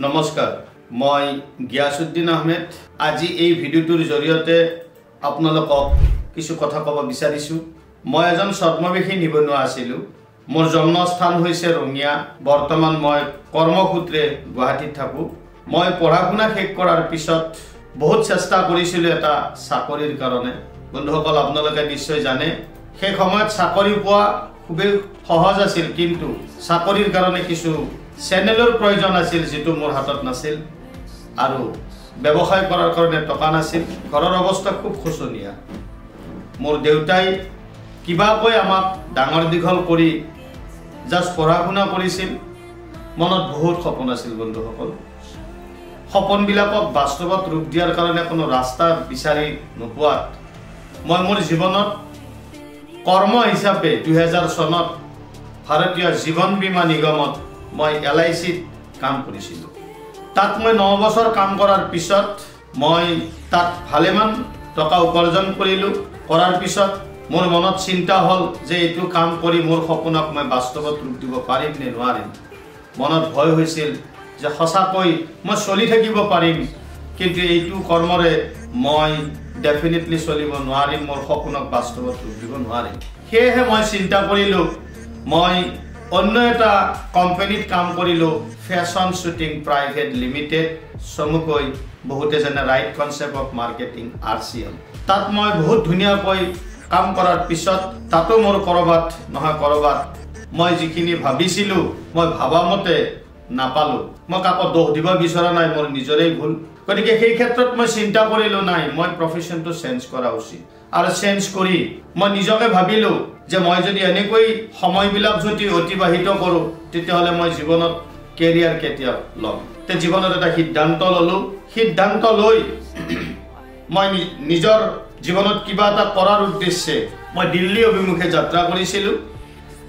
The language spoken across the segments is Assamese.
নমস্কাৰ মই গিয়াসুদ্দিন আহমেদ আজি এই ভিডিওটোৰ জৰিয়তে আপোনালোকক কিছু কথা ক'ব বিচাৰিছো মই এজন ছদ্মবেশী নিবনুৱা আছিলো মোৰ জন্মস্থান হৈছে ৰঙিয়া বৰ্তমান মই কৰ্মসূত্ৰে গুৱাহাটীত থাকো মই পঢ়া-শুনা শেষ কৰাৰ পিছত বহুত চেষ্টা কৰিছিলো এটা চাকৰিৰ কাৰণে বন্ধুসকল আপোনালোকে নিশ্চয় জানে সেই সময়ত চাকৰি পোৱা খুবেই সহজ আছিল কিন্তু চাকৰিৰ কাৰণে কিছু চেনেলৰ প্ৰয়োজন আছিল যেটো মোৰ হাতত নাছিল আৰু ব্যৱসায় কৰাৰ কাৰণে টকা নাছিল ঘৰৰ অৱস্থা খুব খোচনীয়া মোৰ দেউতাই কিবা কৈ আমাক ডাঙৰ দীঘল কৰি জাস্ট পঢ়া-শুনা কৰিছিল মনত বহুত সপোন আছিল বন্ধুসকল সপোনবিলাকক বাস্তৱত ৰূপ দিয়াৰ কাৰণে কোনো ৰাস্তা বিচাৰি নোপোৱাত মই মোৰ জীৱনত কৰ্ম হিচাপে 2000 চনত ভাৰতীয় জীৱন বীমা নিগমত মই LICত কাম কৰিছিলো তাত মই 9 বছৰ কাম কৰাৰ পিছত মই তাত ভালেমান টকা উপাৰ্জন কৰিলো কৰাৰ পিছত মোৰ মনত চিন্তা হল যে এটো কাম কৰি মোৰ সপোনক মই বাস্তৱত ৰূপ দিব পাৰিম নে নোৱাৰিম মনত ভয় হৈছিল যে হসাকৈ মই চলি থাকিব পাৰিম কিন্তু এইটো কৰ্মৰে মই ডেফিনেটলি চলিব নোৱাৰিম মোৰ সপোনক বাস্তৱত ৰূপ দিব নোৱাৰিম হেহে মই চিন্তা কৰিলো মই অন্য এটা কোম্পানীত কাম কৰিলো ফ্যাশন শুটিং প্ৰাইভেট লিমিটেড সমুকৈ বহুতে জানে right concept of marketing RCM তাত মই বহুত ধুনিয়াকৈ কাম কৰাৰ পিছত তাতো মোৰ কৰবাত নহয় কৰবাত মই যিখিনি ভাবিছিলো মই ভাবামতে নাপালো মই কাকো দোষ দিব বিচৰা নাই মোৰ নিজৰেই ভুল গতিকে সেই ক্ষেত্ৰত মই চিন্তা কৰিলো নাই মই প্ৰফেশনটো চেঞ্জ কৰা উচিত আৰু চেঞ্জ কৰি মই নিজকে ভাবিলো যে মই যদি এনেকৈ সময়বিলাক যদি অতিবাহিত কৰো তেতিয়াহলে মই জীৱনত কেৰিয়াৰ কেতিয়া লম তে জীৱনত এটা সিদ্ধান্ত ললো সিদ্ধান্ত লৈ মই নিজৰ জীৱনত কিবা এটা কৰাৰ উদ্দেশ্যে মই দিল্লী অভিমুখে যাত্ৰা কৰিছিলো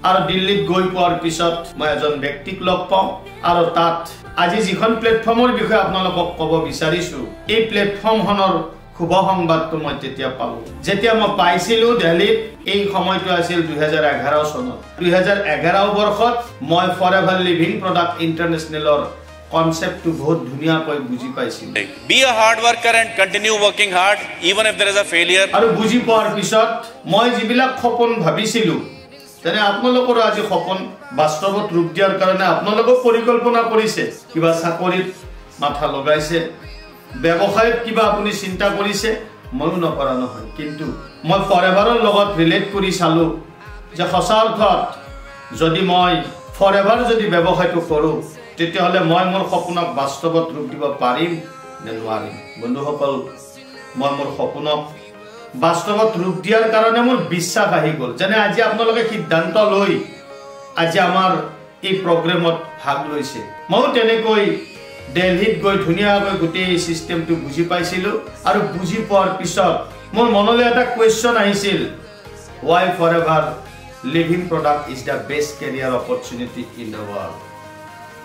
আৰু দিল্লীত গৈ পোৱাৰ পিছত মই এজন ব্যক্তিক লগ পাওঁ আৰু তাত আজি যিখন প্লেটফৰ্মৰ বিষয়ে আপোনালোকক ক'ব বিচাৰিছো এই প্লেটফৰ্মখনৰ খুব সংবাদটো মই তেতিয়া পালো যেতিয়া মই পাইছিলো দিল্লীত এই সময়টো আছিল 2011 চনত 2011 বৰ্ষত মই ফৰএভাৰ লিভিং প্ৰডাক্ট ইন্টাৰনেশ্যনেলৰ কনসেপ্টটো বহুত ধুনিয়াকৈ বুজি পাইছিল be a hard worker and continue working hard even if there is a failure আৰু বুজি পোৱাৰ পিছত মই যিবিলাক সপোন ভাবিছিলো তেনে আপোনালোকৰ আজি সপোন বাস্তৱত ৰূপ দিয়াৰ কাৰণে আপোনালোকক পৰিকল্পনা কৰিছে কিবা চাকৰিত মাথা লগাইছে ব্যৱসায়ত কিবা আপুনি চিন্তা কৰিছে ময়ো নকৰা নহয় কিন্তু মই ফৰএভাৰৰ লগত ৰিলেট কৰি চালো যে সঁচাৰ্থত যদি মই ফৰএভাৰ যদি ব্যৱসায়টো কৰো তেতিয়াহলে মই মোৰ সপোনক বাস্তৱত ৰূপ দিব পাৰিম নে নোৱাৰিম বন্ধুসকল মই মোৰ সপোনক বাস্তৱত ৰূপ দিয়াৰ কাৰণে মোৰ বিশ্বাস আহি গল যেনে আজি আপোনালোকে সিদ্ধান্ত লৈ আজি আমাৰ এই প্ৰগ্ৰামত ভাগ লৈছে মই তেনেকৈ দিল্লীত গৈ ধুনিয়াকৈ গোটেই সিস্টেমটো বুজি পাইছিলো আৰু বুজি পোৱাৰ পিছত মোৰ মনলৈ এটা কোৱেশ্চন আহিছিল why forever living product is the best career opportunity in the world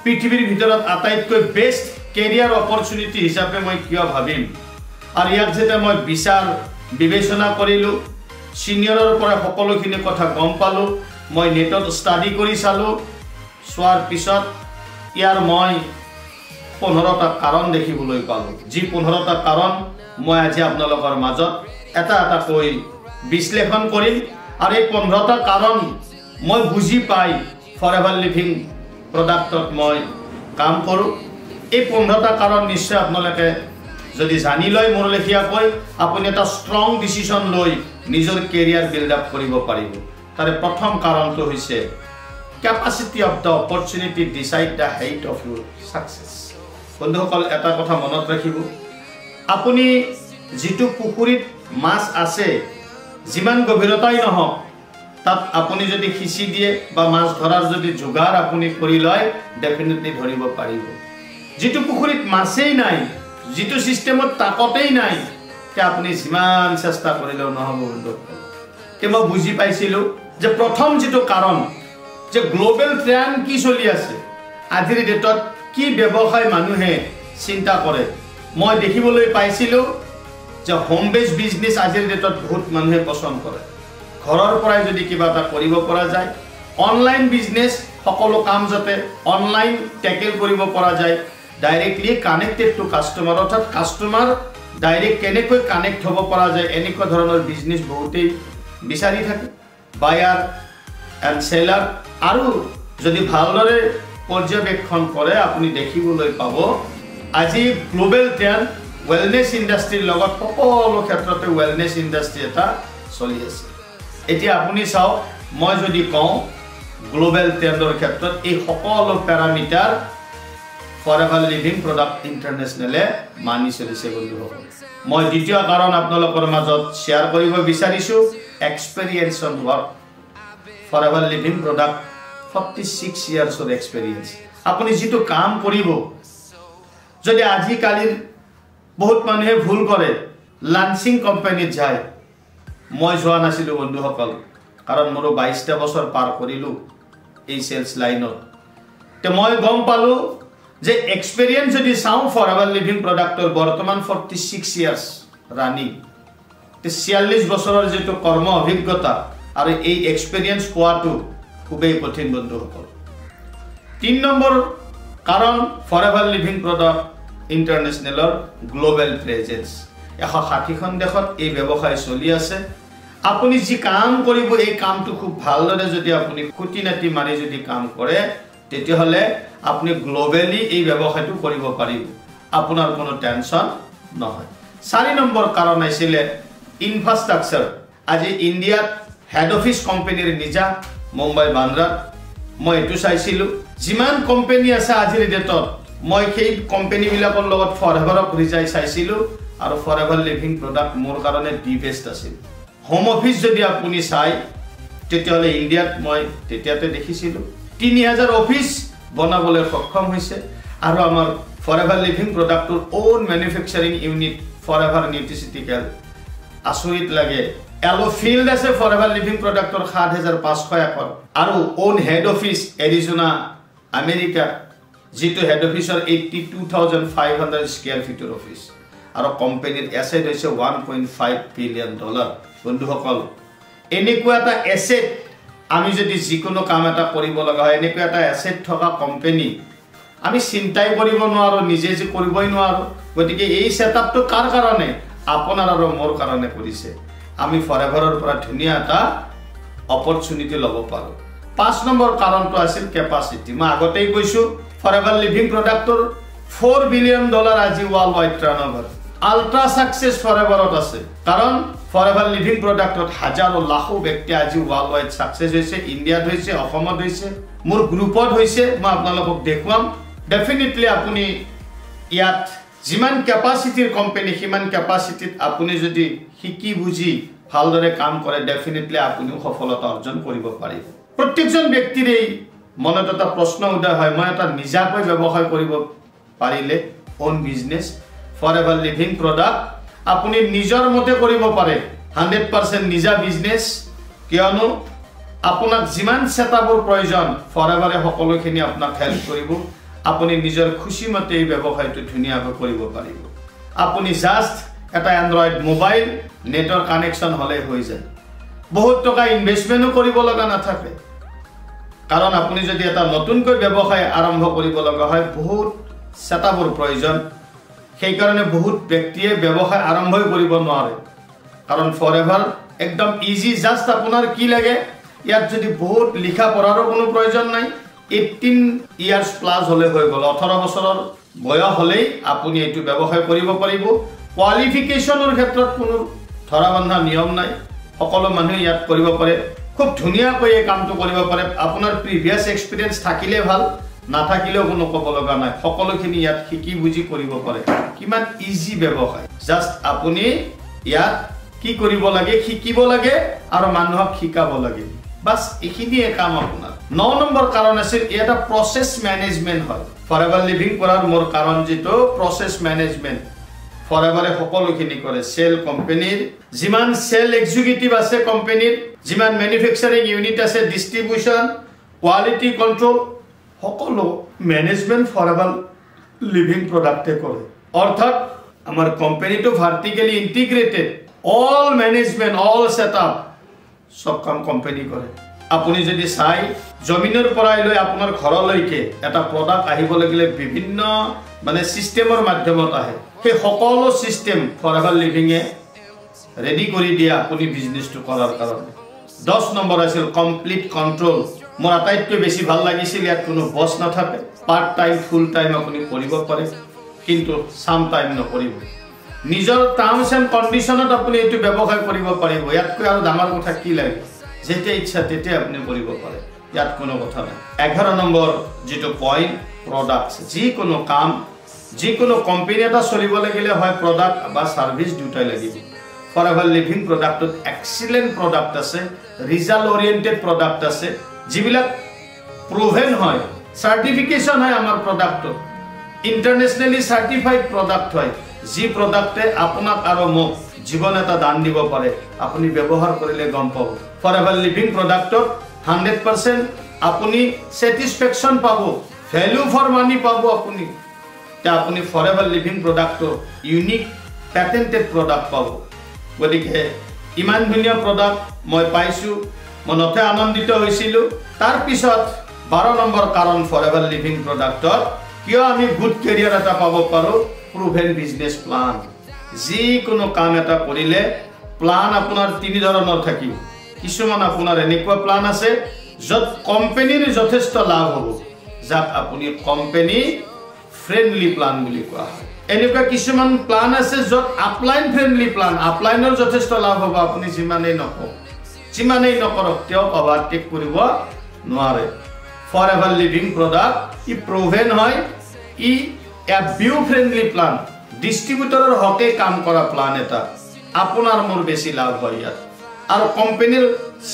পৃথিৱীৰ ভিতৰত আটাইতকৈ বেষ্ট কেৰিয়াৰ অপৰচুনিটি হিচাপে মই কিয় ভাবিম আৰু ইয়াক যেতে মই বিচাৰ বিবেচনা কৰিলো সিনিয়ৰৰ পৰা সকলোখিনি কথা গম পালো মই নেটত ষ্টাডি কৰি চালো সোৱাৰ পিছত ইয়াৰ মই 15টা কাৰণ দেখিবলৈ পালো যি 15টা কাৰণ মই আজি আপোনালোকৰ মাজত এটা কৈ বিশ্লেষণ কৰিম আৰু এই 15টা কাৰণ মই বুজি পাই ফৰএভাৰ লিভিং প্ৰডাক্টত মই কাম কৰো এই 15টা কাৰণ নিশ্চয় আপোনালোকে যদি জানি লয় মোৰ লেখিয়াকৈ আপুনি এটা ষ্ট্ৰং ডিসিশন লৈ নিজৰ কেৰিয়াৰ বিল্ড আপ কৰিব পাৰিব তাৰে প্ৰথম কাৰণটো হৈছে capacity of the opportunity decide the height of your success বন্ধুসকল এটা কথা মনত ৰাখিব আপুনি যেটো পুখুৰীত মাছ আছে যিমান গভীৰতাই নহওক তাত আপুনি যদি খিচি দিয়ে বা মাছ ধৰাৰ যদি যোগাৰ আপুনি কৰি লয় ডেফিনেটলি ধৰিব পাৰিব যেটো পুখুৰীত মাছেই নাই যেটো সিস্টেমত তাকতেই নাই তে আপুনি যিমান চেষ্টা কৰিলেও নহব বন্ধুসকল তে মই বুজি পাইছিলো যে প্ৰথম যেটো কাৰণ যে গ্লোবাল ট্ৰেন্ড কি চলি আছে আজিৰ ডেটত কি ব্যৱসায় মানুহে চিন্তা কৰে মই দেখিবলৈ পাইছিলো যে হোম বেস বিজনেস আজিৰ ডেটত বহুত মানুহে পছন্দ কৰে ঘৰৰ পৰাই যদি কিবা এটা কৰিব পৰা যায় অনলাইন বিজনেস সকলো কাম যাতে অনলাইন টেকেল কৰিব পৰা যায় ডাইৰেক্টলি কানেক্টেড টু কাষ্টমাৰ অৰ্থাৎ কাষ্টমাৰ ডাইৰেক্ট কেনেকৈ কানেক্ট হ'ব পৰা যায় এনেকুৱা ধৰণৰ বিজনেছ বহুতেই বিচাৰি থাকে বায়াৰ এণ্ড সেলাৰ আৰু যদি ভালদৰে পৰ্যবেক্ষণ কৰে আপুনি দেখিবলৈ পাব আজি গ্লোবেল ট্ৰেণ্ড ৱেলনেছ ইণ্ডাষ্ট্ৰীৰ লগত সকলো ক্ষেত্ৰতে ৱেলনেছ ইণ্ডাষ্ট্ৰী এটা চলি আছে এতিয়া আপুনি চাওক মই যদি কওঁ গ্লোবেল ট্ৰেণ্ডৰ ক্ষেত্ৰত এই সকলো পেৰামিটাৰ ফৰএভাৰ লিভিং প্ৰডাক্ট ইণ্টাৰনেশ্যনেলে মানি চলিছে বন্ধুসকল মই দ্বিতীয় কাৰণ আপোনালোকৰ মাজত শ্বেয়াৰ কৰিব বিচাৰিছোঁ experience on work Forever Living Product 46 ইয়াৰ্ছৰ এক্সপেৰিয়েন্স আপুনি যিটো কাম কৰিব যদি আজিকালিৰ বহুত মানুহে ভুল কৰে লাঞ্চিং কোম্পানীত যায় মই যোৱা নাছিলোঁ বন্ধুসকল কাৰণ মোৰ 22টা বছৰ পাৰ কৰিলোঁ এই সেলছ লাইনত তে মই গম পালোঁ যে এক্সপেৰিয়েন্স যদি চাওঁ ফৰএভাৰ লিভিং প্ৰডাক্টৰ বৰ্তমান 46 ইয়াৰ্ছ ৰানিং তে 46 বছৰৰ যেটো কৰ্ম অভিজ্ঞতা আৰু এই এক্সপেৰিয়েন্স পোৱাটো খুবেই কঠিন বন্ধুসকল 3 নম্বৰ কাৰণ ফৰএভাৰ লিভিং প্ৰডাক্ট ইণ্টাৰনেশ্যনেলৰ গ্লোবেল প্ৰেজেন্স 160খন দেশত এই ব্যৱসায় চলি আছে আপুনি যি কাম কৰিব এই কামটো খুব ভালদৰে যদি আপুনি খুঁটিনাটি মাৰি যদি কাম কৰে তেতিয়াহ'লে আপুনি গ্লোবেলি এই ব্যৱসায়টো কৰিব পাৰিব আপোনাৰ কোনো টেনচন নহয় 4 নম্বৰ কাৰণ আছিল ইনফ্ৰাষ্ট্ৰাকচাৰ আজি ইণ্ডিয়াত হেড অফিচ কোম্পানীৰ নিজা মুম্বাই বান্দ্ৰাত মই এটো চাইছিলোঁ যিমান কোম্পানী আছে আজিৰ ডেটত মই সেই কোম্পানীবিলাকৰ লগত ফৰএভাৰক ৰিজাই চাইছিলোঁ আৰু ফৰএভাৰ লিভিং প্ৰডাক্ট মোৰ কাৰণে দি বেষ্ট আছিল হোম অফিচ যদি আপুনি চাই তেতিয়াহ'লে ইণ্ডিয়াত মই তেতিয়াতে দেখিছিলোঁ 3000 অফিচ বনাবলৈ সক্ষম হৈছে আৰু আমাৰ ফৰএভাৰ লিভিং প্ৰডাক্টৰ ওন মেনুফেকচাৰিং ইউনিট ফৰএভাৰ নিউট্ৰিচিটিকেল আচৰিত লাগে এলো ফিল্ড আছে ফৰএভাৰ লিভিং প্ৰডাক্টৰ 7500 একৰ আৰু own head office Arizona America যেটো হেড অফিচৰ 82500 স্কয়াৰ ফিটৰ অফিচ আৰু কোম্পানীৰ এসেট হৈছে 1.5 বিলিয়ন ডলাৰ বন্ধুসকল এনেকুৱা এটা এসেট আমি যদি যিকোনো কাম এটা কৰিব লগা হয় এনেকুৱা এটা এসেট থকা কোম্পানী আমি চিন্তাই কৰিব নোৱাৰো নিজে যে কৰিবই নোৱাৰো গতিকে এই সেটআপটো কাৰ কাৰণে আপোনাৰ আৰু মোৰ কাৰণে কৰিছে আমি ফৰএভাৰৰ পৰা ধুনীয়া এটা অপৰচুনিটি ল'ব পাৰো 5 নম্বৰ কাৰণটো আছিল কেপাসিটি মই আগতেই কৈছো ফৰএভাৰ লিভিং প্ৰডাক্টৰ 4 বিলিয়ন ডলাৰ আজি ওয়াৰ্ল্ড ওয়াইড টাৰ্নওভাৰ আল্ট্ৰা সাকসেস ফৰএভাৰত আছে কাৰণ ফৰএভাৰ লিভিং প্ৰডাক্টত হাজাৰো লাখো ব্যক্তি আজি ওয়াৰ্ল্ড ওয়াইড সাকসেস হৈছে ইণ্ডিয়াত হৈছে অসমত হৈছে মোৰ গ্ৰুপত হৈছে মই আপোনালোকক দেখুৱাম ডেফিনেটলি আপুনি ইয়াত যিমান কেপাসিটিৰ কোম্পানী সিমান কেপাসিটিত আপুনি যদি শিকি বুজি ভালদৰে কাম কৰে ডেফিনেটলি আপুনি সফলতা অৰ্জন কৰিব পাৰিব প্ৰত্যেকজন ব্যক্তিৰ এই মনত এটা প্ৰশ্ন উদয় হয় মই এটা নিজাকৈ ব্যৱসায় কৰিব পাৰিলে own business forever Living product আপুনি নিজৰ মতে কৰিব পাৰে 100% নিজা বিজনেস কিয়নো আপোনাক যিমান সেটআপৰ প্ৰয়োজন ফৰএভাৰে সকলোখিনি আপোনাক হেল্প কৰিব আপুনি নিজৰ খুশি মতে এই ব্যৱসায়টো ধুনীয়াকৈ কৰিব পাৰিব আপুনি জাস্ট এটা এন্ড্ৰইড মোবাইল নেটৰ কানেকশন হলে হৈ যায় বহুত টকা ইনভেষ্টমেন্টও কৰিব লগা নাথাকে কাৰণ আপুনি যদি এটা নতুনকৈ ব্যৱসায় আৰম্ভ কৰিব লগা হয় বহুত সেটআপৰ প্ৰয়োজন সেই কাৰণে বহুত ব্যক্তিয়ে ব্যৱসায় আৰম্ভ কৰিব নোৱাৰে কাৰণ ফৰএভাৰ একদম ইজি জাস্ট আপোনাৰ কি লাগে ইয়াত যদি বহুত লিখা পঢ়াৰো কোনো প্ৰয়োজন নাই 18 ইয়াৰ্স প্লাস হলে হৈ গল 18 বছৰৰ বয়স হলেই আপুনি এটো ব্যৱসায় কৰিব পাৰিব কোৱালিফিকেশনৰ ক্ষেত্ৰত কোনো ধৰাবন্ধা নিয়ম নাই সকলো মানুহ ইয়াত কৰিব পাৰে খুব ধুনীয়াকৈ এই কামটো কৰিব পাৰে আপোনাৰ প্ৰিভিয়াস এক্সপেৰিয়েন্স থাকিলে ভাল নাথাকিলেও কোনো ক'ব লগা নাই সকলোখিনি ইয়াত শিকি বুজি কৰিব পাৰে কিমান ইজি ব্যৱসায় জাস্ট আপুনি ইয়াত কি কৰিব লাগে শিকিব লাগে আৰু মানুহক শিকাব লাগে বাস এখিনিয়ে কাম আপোনাৰ 9 নম্বৰ কাৰণ আছে এটা প্ৰসেস ম্যানেজমেন্ট হয় ফৰএভাৰ লিভিং কৰাৰ মোৰ কাৰণ যেটো প্ৰসেস ম্যানেজমেন্ট ফৰএভাৰে সকলোখিনি কৰে সেল কোম্পানীৰ যিমান সেল এক্সিকিউটিভ আছে কোম্পানীৰ যিমান ম্যানুফ্যাকচাৰিং ইউনিট আছে ডিস্ট্ৰিবিউশন কোৱালিটি কন্ট্ৰোল সকলো ম্যানেজমেন্ট ফৰএভাৰ লিভিং প্ৰডাক্টে কৰে অৰ্থাৎ আমাৰ কোম্পানীটো vertically integrated all management all setup সব কাম কোম্পানী কৰে আপুনি যদি চাই জমিনৰ পৰাই লৈ আপোনাৰ ঘৰলৈকে এটা প্ৰডাক্ট আহিব লাগিলে বিভিন্ন মানে সিস্টেমৰ মাধ্যমত আহে সেই সকলো সিস্টেম ফৰএভাৰ লিভিংয়ে ৰেডি কৰি দিয়ে আপুনি বিজনেছটো কৰাৰ কাৰণে 10 নম্বৰ আছিল কমপ্লিট কন্ট্ৰোল মোৰ আটাইতকৈ বেছি ভাল লাগিছিল ইয়াত কোনো বস নাথাকে পাৰ্ট টাইম ফুল টাইম আপুনি কৰিব পাৰে কিন্তু সাম টাইম নকৰিব নিজৰ টাৰ্মছ এণ্ড কণ্ডিশ্যনত আপুনি এটো ব্যৱসায় কৰিব পাৰিব ইয়াতকৈ আৰু ডাঙৰ কথা কি লাগে যেতিয়া ইচ্ছা তেতিয়া আপুনি কৰিব পাৰে ইয়াত কোনো কথা নাই 11 নম্বৰ যেটো পইণ্ট প্ৰডাক্টছ যিকোনো কাম যিকোনো কোম্পানী এটা চলিব লাগিলে হয় প্ৰডাক্ট বা সাৰ্ভিস দুটাই লাগিব ফৰএভাৰ লিভিং প্ৰডাক্টত এক্সিলেন্ট প্ৰডাক্ট আছে ৰিজাল্ট ওৰিয়েন্টেড প্ৰডাক্ট আছে যিবিলাক প্রুভেন হয় সার্টিফিকেশন হয় আমার প্রোডাক্ট ইন্টারন্যাশনালি সার্টিফাইড প্রোডাক্ট হয় যি প্রোডাক্টে আপনাক আর মোক জীবন এটা দান দিব পারে আপনি ব্যবহার করিলে গম পাব ফরএভার লিভিং প্রোডাক্টত 100% আপনি স্যাটিসফ্যাকশন পাবো ভ্যালু ফর মানি পাবো আপনি Forever Living Product unique patented product পাবো গতিকে ইমান ধুনিয়া প্রোডাক্ট মই পাইছো মনতে আনন্দিত হইছিল তার পিছত 12 নম্বৰ কাৰণ ফৰএভাৰ লিভিং প্ৰডাক্টত কিয় আমি গুড কেৰিয়াৰ এটা পাব পাৰো প্ৰুভেন বিজনেস প্লান যি কোনো কাম এটা কৰিলে প্লান আপোনাৰ তিনি ধৰণৰ থাকিব কিছুমান আপোনাৰ এনেকুৱা প্লান আছে যত কোম্পানীৰ যথেষ্ট লাভ হ'ব যাক আপুনি কোম্পানী ফ্ৰেন্ডলি প্লান বুলি কোৱা হয় এনেকুৱা কিছুমান প্লান আছে যত আপলাইন ফ্ৰেন্ডলি প্লান আপলাইনৰ যথেষ্ট লাভ হ'ব আপুনি যিমানেই নকৰক তেওঁ ওভাৰটেক কৰিব নোৱাৰে ফৰএভাৰ লিভিং প্ৰডাক্ট ই প্ৰুভেন হয় ই এ ভিউ ফ্ৰেন্ডলি প্লান ডিস্ট্ৰিবিউটৰৰ হকে কাম কৰা প্লান এটা আপোনাৰ মোৰ বেছি লাভ হয় ইয়াত আৰু কোম্পানীৰ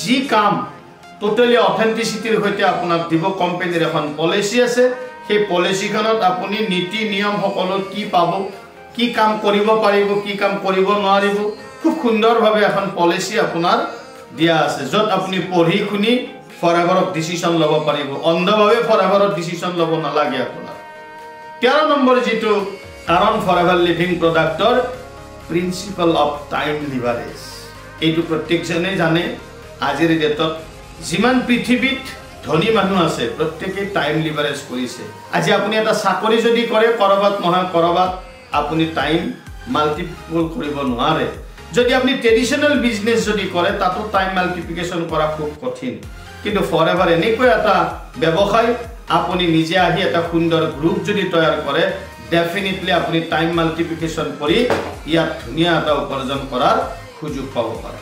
যি কাম টোটালি অথেন্টিসিটিৰ হৈতে আপোনাক দিব কোম্পানীৰ এখন পলিসি আছে সেই পলিসিখনত আপুনি নীতি নিয়ম সকলো কি পাব কি কাম কৰিব পাৰিব কি কাম কৰিব নোৱাৰিব খুব সুন্দৰভাৱে এখন পলিসি আপোনাৰ দিয়া আছে যত আপুনি পঢ়ি শুনি ফৰএভাৰত ডিসিশন লব পাৰিব অন্ধভাৱে ফৰএভাৰত ডিসিশন লব নালাগে আপোনাৰ 13 নম্বৰ যেটো কাৰণ ফৰএভাৰ লিভিং প্ৰডাক্টৰ প্ৰিন্সিপল অফ টাইম লিভাৰেজ এইটো প্ৰত্যেকজনে জানে আজিৰ ডেটত যিমান পৃথিৱীত ধনী মানুহ আছে প্ৰত্যেকই টাইম লিভাৰেজ কৰিছে আজি আপুনি এটা চাকৰি যদি কৰে কৰবাত নহয় কৰবাত আপুনি টাইম মাল্টিপল কৰিব নোৱাৰে যদি আপনি ট্ৰেডিশনাল বিজনেস যদি কৰে তাতো টাইম মাল্টিপ্লিকেশন কৰা খুব কঠিন কিন্তু ফৰএভাৰ এনেকৈ এটা ব্যৱসায় আপুনি নিজে আহি এটা সুন্দৰ গ্ৰুপ যদি তৈয়াৰ কৰে ডেফিনেটলি আপুনি টাইম মাল্টিপ্লিকেশন কৰি ইয়াত ধুনিয়া এটা উপাৰ্জন কৰাৰ সুযোগ পাব পাৰে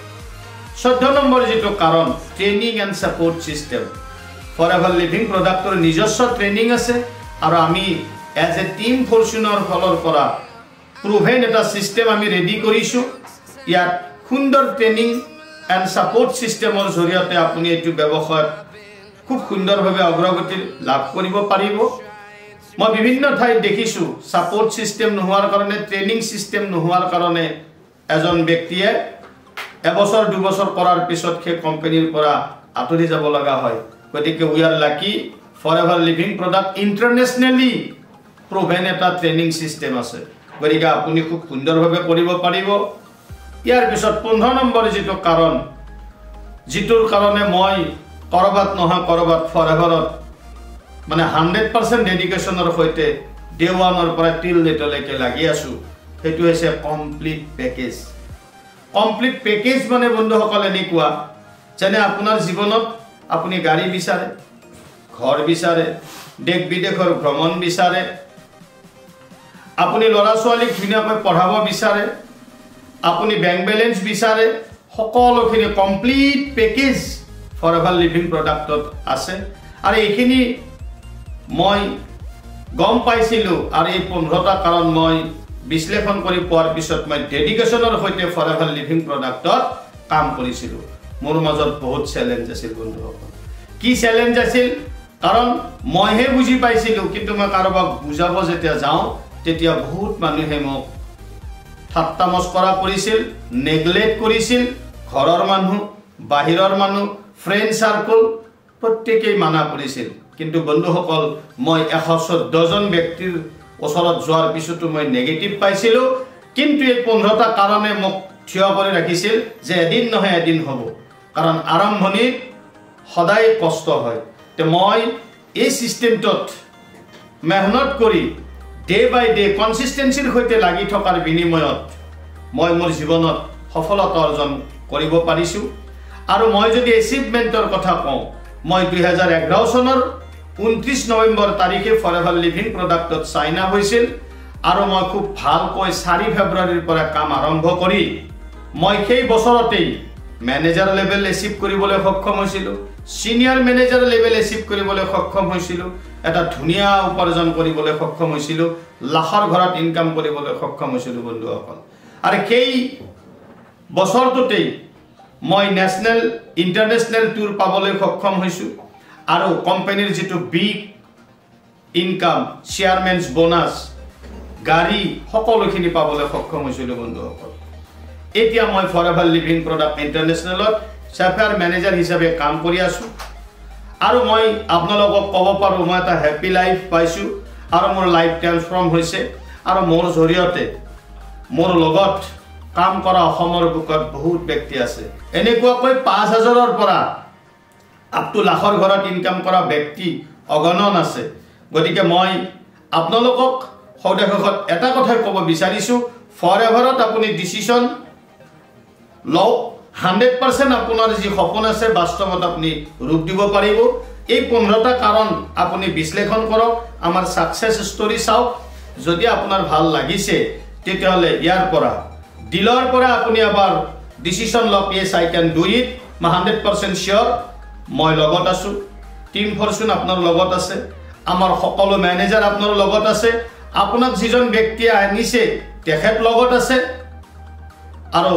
14 নম্বৰ যেটো কাৰণ training and support system forever living প্ৰডাক্টৰ নিজস্ব ট্ৰেইনিং আছে আৰু আমি এজ এ টিম ফৰচুনৰ ফলৰ পৰা প্ৰুভেন এটা সিস্টেম আমি ৰেডি কৰিছো ইয়াত সুন্দৰ ট্ৰেইনিং এণ্ড সাপোৰ্ট সিস্টেমৰ জৰিয়তে আপুনি এটো ব্যৱসায় খুব সুন্দৰভাৱে অগ্ৰগতি লাভ কৰিব পাৰিব মই বিভিন্ন ঠাইত দেখিছো সাপোৰ্ট সিস্টেম নোহোৱাৰ কাৰণে ট্ৰেইনিং সিস্টেম নোহোৱাৰ কাৰণে এজন ব্যক্তিয়ে এবছৰ দুবছৰ কৰাৰ পিছত কে কোম্পানীৰ পৰা আঁতৰি যাব লগা হয় গতিকে we are lucky Forever Living Product internationally proven এটা ট্ৰেইনিং সিস্টেম আছে গতিকে আপুনি খুব সুন্দৰভাৱে কৰিব পাৰিব ইয়াৰ পিছত 15 নম্বৰ যেটো কাৰণ যেটোৰ কাৰণে মই কৰবাত নহয় কৰবাত ফৰএভাৰত মানে 100% ডেডিকেশনৰ হৈতে ডে 1 পৰা টিল ডেটলৈকে লাগি আছো হেতু হৈছে কমপ্লিট পেকেজ মানে বন্ধুসকল এনেকুৱা যেনে আপোনাৰ জীৱনত আপুনি গাড়ী বিচাৰে ঘৰ বিচাৰে দেশ বিদেশৰ ভ্ৰমণ বিচাৰে আপুনি লৰা ছোৱালীক ধুনিয়াকৈ পঢ়াব বিচাৰে আপুনি বেংক বেলেন্স বিচাৰে সকলোখিনি কমপ্লিট পেকেজ ফৰএভাৰ লিভিং প্ৰডাক্টত আছে আৰু এইখিনি মই গম পাইছিলো আৰু এই 15টা কাৰণ মই বিশ্লেষণ কৰি পোৱাৰ পিছত মই ডেডিকেশনৰ হৈতে ফৰএভাৰ লিভিং প্ৰডাক্টত কাম কৰিছিলো মোৰ মাজত বহুত চ্যালেঞ্জ আছিল বন্ধুসকল কি চ্যালেঞ্জ আছিল কাৰণ মইহে বুজি পাইছিলো কিন্তু মই কাৰোবাক বুজাব যেতিয়া যাও তেতিয়া বহুত মানুহে মোক ঠাট্টা মস্কৰা কৰিছিল নেগলেক্ট কৰিছিল ঘৰৰ মানুহ বাহিৰৰ মানুহ ফ্ৰেন্ড সাৰ্কেল প্ৰত্যেকই মানা কৰিছিল কিন্তু বন্ধুসকল মই 114 জন ব্যক্তিৰ ওচৰত যোৱাৰ পিছতো মই নেগেটিভ পাইছিলো কিন্তু এই 15টা কাৰণে মোক থিয় কৰি ৰাখিছিল যে এদিন নহয় এদিন হ'ব কাৰণ আৰম্ভণিত সদায় কষ্ট হয় তে মই এই সিস্টেমটোত মেহনত কৰি ডে বাই ডে কনসিস্টেন্সিৰ সৈতে লাগি থকাৰ বিনিময়ত মই মোৰ জীৱনত সফলতা অৰ্জন কৰিব পাৰিছো আৰু মই যদি এচিভমেন্টৰ কথা কওঁ মই 2011 চনৰ 29 নৱেম্বৰ তাৰিখে ফৰএভাৰ লিভিং প্ৰডাক্টত সাইন আপ হৈছিল আৰু মই খুব ভালকৈ 4 ফেব্ৰুৱাৰীৰ পৰা কাম আৰম্ভ কৰি মই সেই বছৰতেই ম্যানেজাৰ লেভেল এচিভ কৰিবলৈ সক্ষম হৈছিল সিনিয়ৰ ম্যানেজাৰ লেভেল এচিভ কৰিবলৈ সক্ষম হৈছিল এটা ধুনিয়া উপাৰ্জন কৰিবলৈ সক্ষম হৈছিল লাখৰ ঘৰত ইনকাম কৰিবলৈ সক্ষম হৈছিল বন্ধুসকল আৰু সেই বছৰটোতেই মই নেশনেল ইন্টাৰনেশনেল টুৰ পাবলৈ সক্ষম হৈছো আৰু কোম্পানীৰ যেটো বিগ ইনকাম চেয়াৰমেন্স বোনাস গাড়ী সকলোখিনি পাবলৈ সক্ষম হৈছিল বন্ধুসকল এতিয়া মই ফৰএভাৰ লিভিং প্ৰডাক্ট ইন্টাৰনেশনেলত সাফায়াৰ মেনেজাৰ হিচাপে কাম কৰি আছো আৰু মই আপোনালোকক ক'ব পাৰো মই এটা হ্যাপি লাইফ পাইছো আৰু মোৰ লাইফ ট্ৰান্সফৰ্ম হৈছে আৰু মোৰ জৰিয়তে মোৰ লগত কাম কৰা অসমৰ বুকত বহুত ব্যক্তি আছে এনেকুৱাকৈ 5000ৰ পৰা আপ টু লাখৰ ঘৰত ইনকাম কৰা ব্যক্তি অগণন আছে গতিকে মই আপোনালোকক সৌদেশত এটা কথা ক'ব বিচাৰিছো ফৰএভাৰত আপুনি ডিসিশন লও 100% আপোনাৰ যি সপোন আছে বাস্তৱত আপুনি ৰূপ দিব পাৰিব এই 15টা কাৰণ আপুনি বিশ্লেষণ কৰক আমাৰ সাকসেস ষ্টৰী চাওক যদি আপোনাৰ ভাল লাগিছে তেতিয়াহলে ইয়াৰ পৰা দিলৰ পৰা আপুনি আবার ডিসিশন লওক yes I can do it 100% sure মই লগত আছো টিম ফৰচুন আপোনাৰ লগত আছে আমাৰ সকলো ম্যানেজাৰ আপোনাৰ লগত আছে আপোনাক যিজন ব্যক্তি আনিছে তেখেত লগত আছে আৰু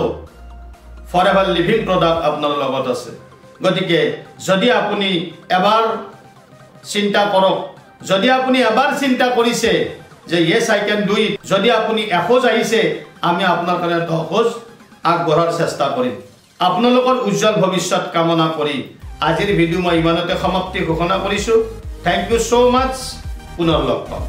ফৰএভাৰ লিভিং প্ৰডাক্ট আপোনাৰ লগত আছে গতিকে যদি আপুনি এবাৰ চিন্তা কৰক যদি আপুনি এবাৰ চিন্তা কৰিছে যে yes I can do it যদি আপুনি এখোজ আহিছে আমি আপোনাৰ কাৰণে 10 খোজ আগবঢ়াৰ চেষ্টা কৰিম আপোনালোকৰ উজ্জ্বল ভৱিষ্যত কামনা কৰি আজিৰ ভিডিও মই ইমানতে সমাপ্তি ঘোষণা কৰিছো থ্যাংক ইউ সো মাচ পুনৰ লগ পাম